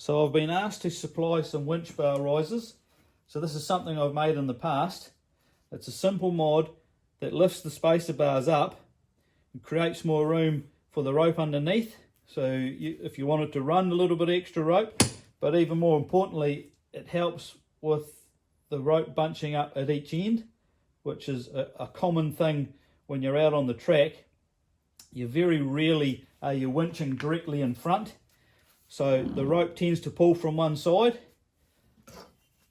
So I've been asked to supply some winch bar risers. So this is something I've made in the past. It's a simple mod that lifts the spacer bars up and creates more room for the rope underneath. So if you wanted to run a little bit extra rope, but even more importantly, it helps with the rope bunching up at each end, which is a common thing when you're out on the track. You very rarely are you winching directly in front. So the rope tends to pull from one side.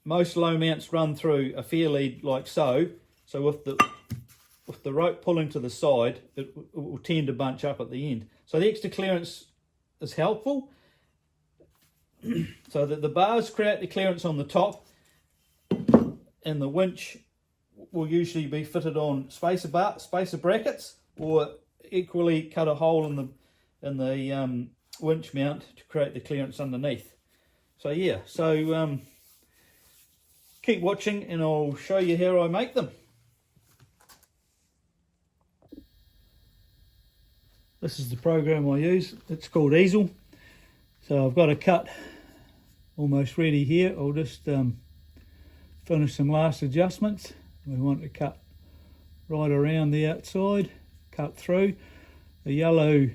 Most low mounts run through a fair lead like so. So with the rope pulling to the side, it will tend to bunch up at the end. So the extra clearance is helpful. So that the bars create the clearance on the top, and the winch will usually be fitted on spacer brackets, or equally cut a hole in the winch mount to create the clearance underneath. So yeah, so keep watching and I'll show you how I make them. This is the program I use. It's called Easel. So I've got a cut almost ready here. I'll just finish some last adjustments. We want to cut right around the outside, cut through. The yellow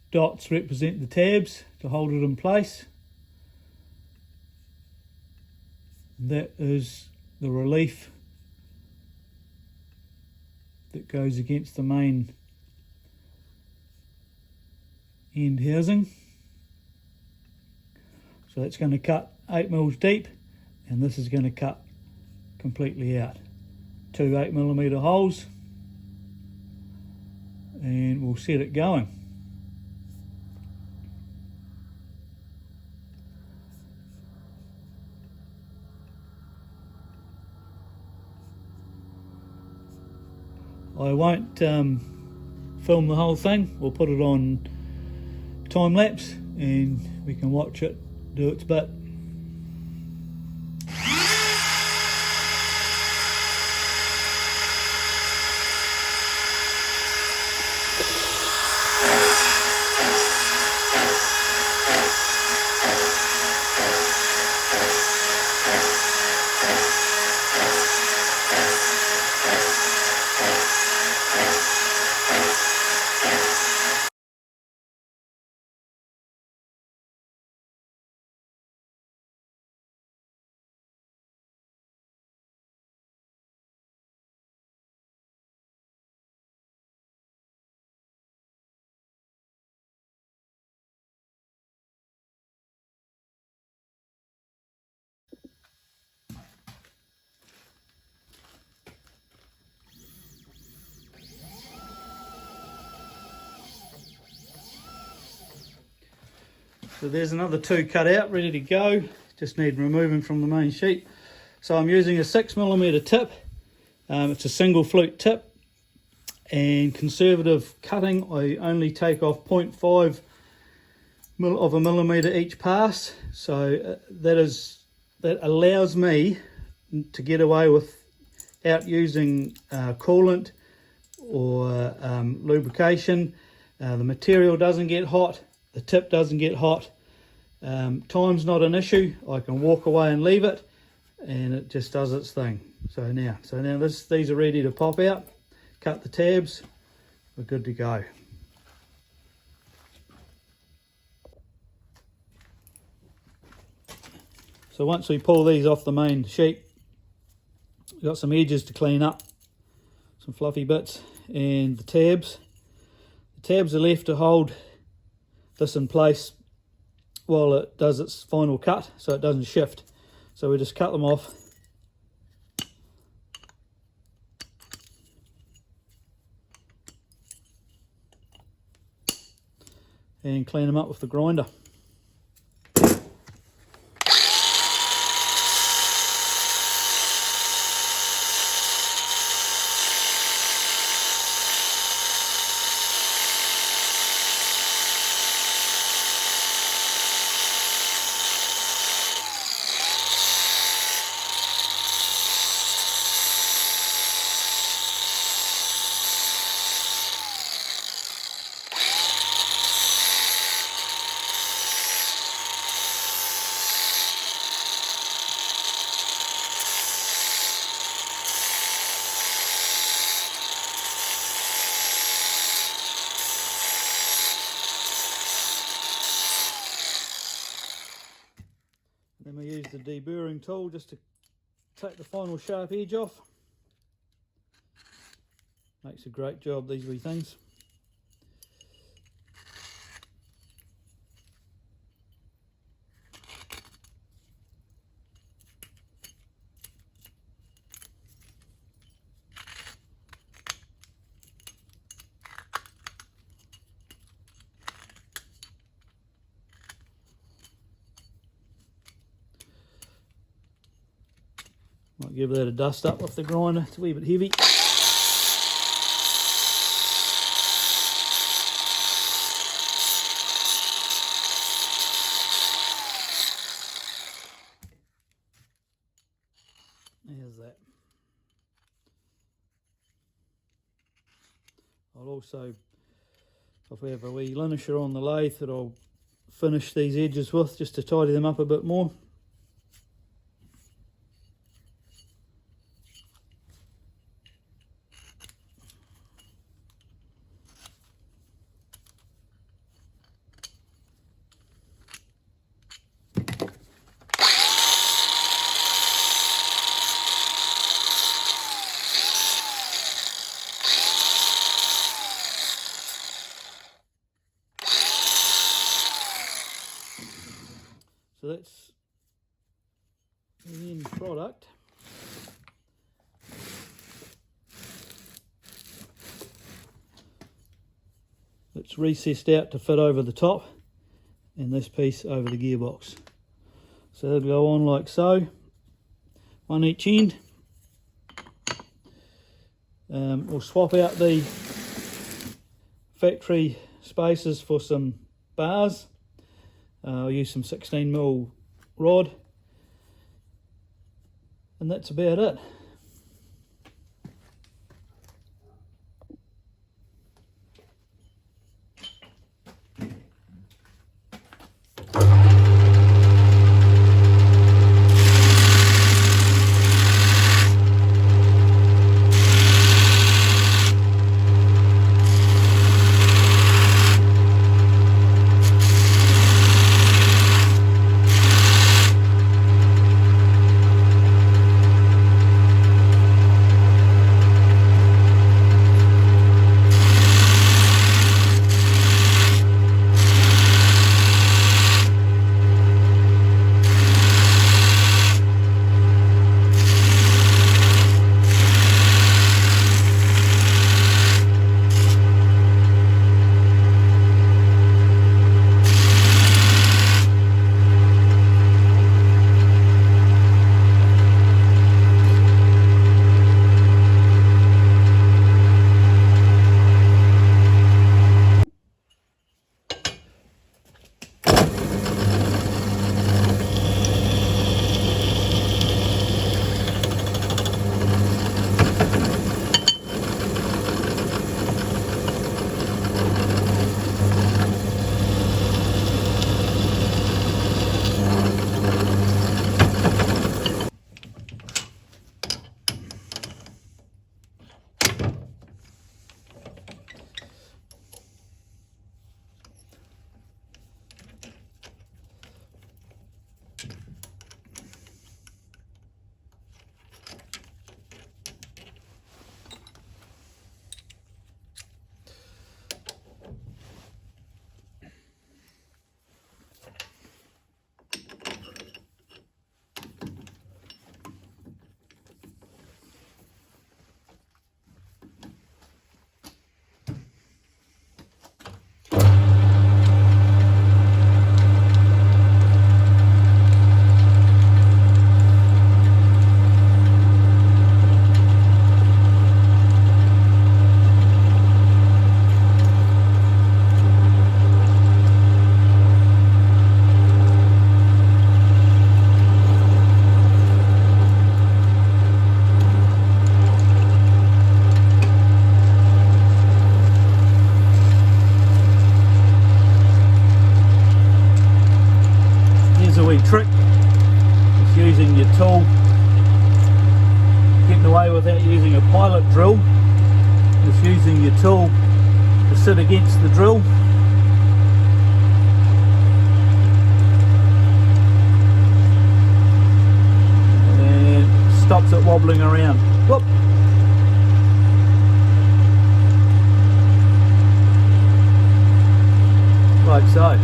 dots represent the tabs to hold it in place. That is the relief that goes against the main end housing. So that's going to cut 8 mils deep, and this is going to cut completely out. 2 8mm holes, and we'll set it going. I won't film the whole thing. We'll put it on time lapse and we can watch it do its bit. So there's another 2 cut out, ready to go. Just need removing from the main sheet. So I'm using a 6mm tip. It's a single flute tip. And conservative cutting, I only take off 0.5 of a millimetre each pass. So that allows me to get away without using coolant or lubrication. The material doesn't get hot. The tip doesn't get hot. Time's not an issue. I can walk away and leave it, and it just does its thing. So now these are ready to pop out. Cut the tabs. We're good to go. So once we pull these off the main sheet, we've got some edges to clean up, some fluffy bits, and the tabs. The tabs are left to hold this in place while it does its final cut, so it doesn't shift. So we just cut them off. And clean them up with the grinder. Then we use the deburring tool just to take the final sharp edge off. Makes a great job, these wee things. Might give that a dust up with the grinder, it's a wee bit heavy. There's that. I'll also, if we have a wee linisher on the lathe, that I'll finish these edges with just to tidy them up a bit more. So that's the end product. It's recessed out to fit over the top, and this piece over the gearbox. So they'll go on like so, one each end. We'll swap out the factory spaces for some bars. I'll use some 16mm rod, and that's about it. Trick, just using your tool, getting away without using a pilot drill, just using your tool to sit against the drill. wobbling around. Whoop. Like so.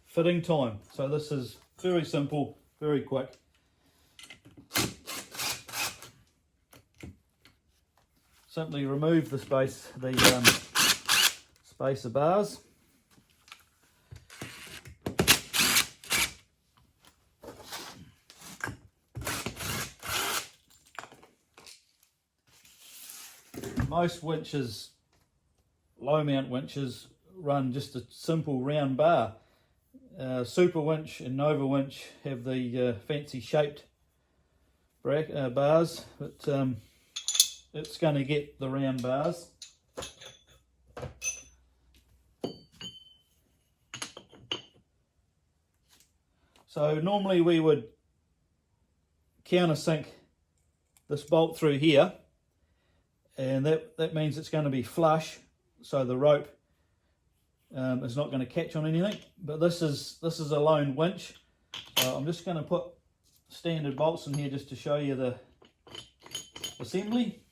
Fitting time. So this is very simple, very quick. Simply remove the spacer bars. Most winches, low mount winches, run just a simple round bar. Super Winch and Nova Winch have the fancy shaped bars, but it's going to get the round bars. So normally we would countersink this bolt through here, and that means it's going to be flush, so the rope is not going to catch on anything. But this is a lone winch, so I'm just going to put standard bolts in here just to show you the assembly.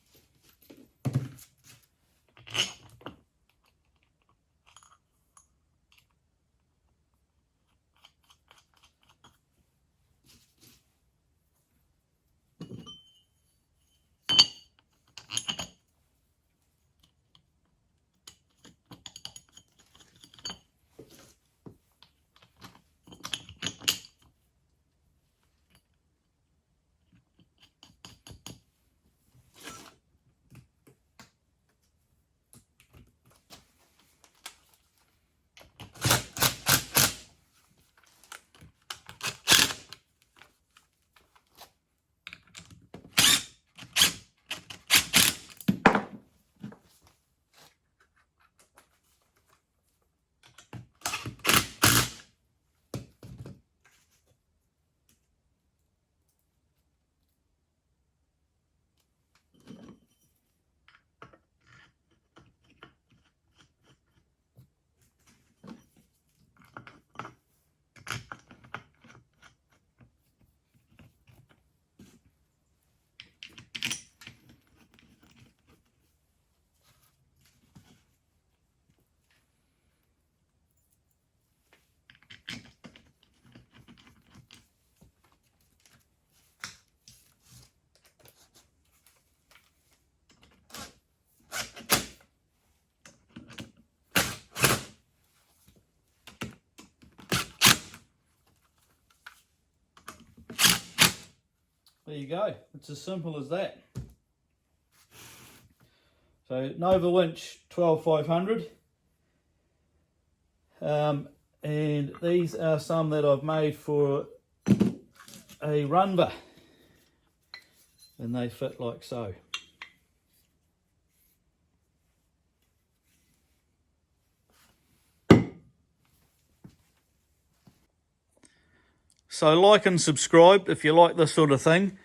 There you go. It's as simple as that. So Nova Winch 12500. And these are some that I've made for a runver. And they fit like so. So like and subscribe if you like this sort of thing.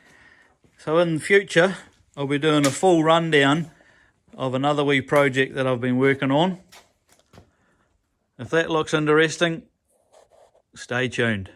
So in the future, I'll be doing a full rundown of another wee project that I've been working on. If that looks interesting, stay tuned.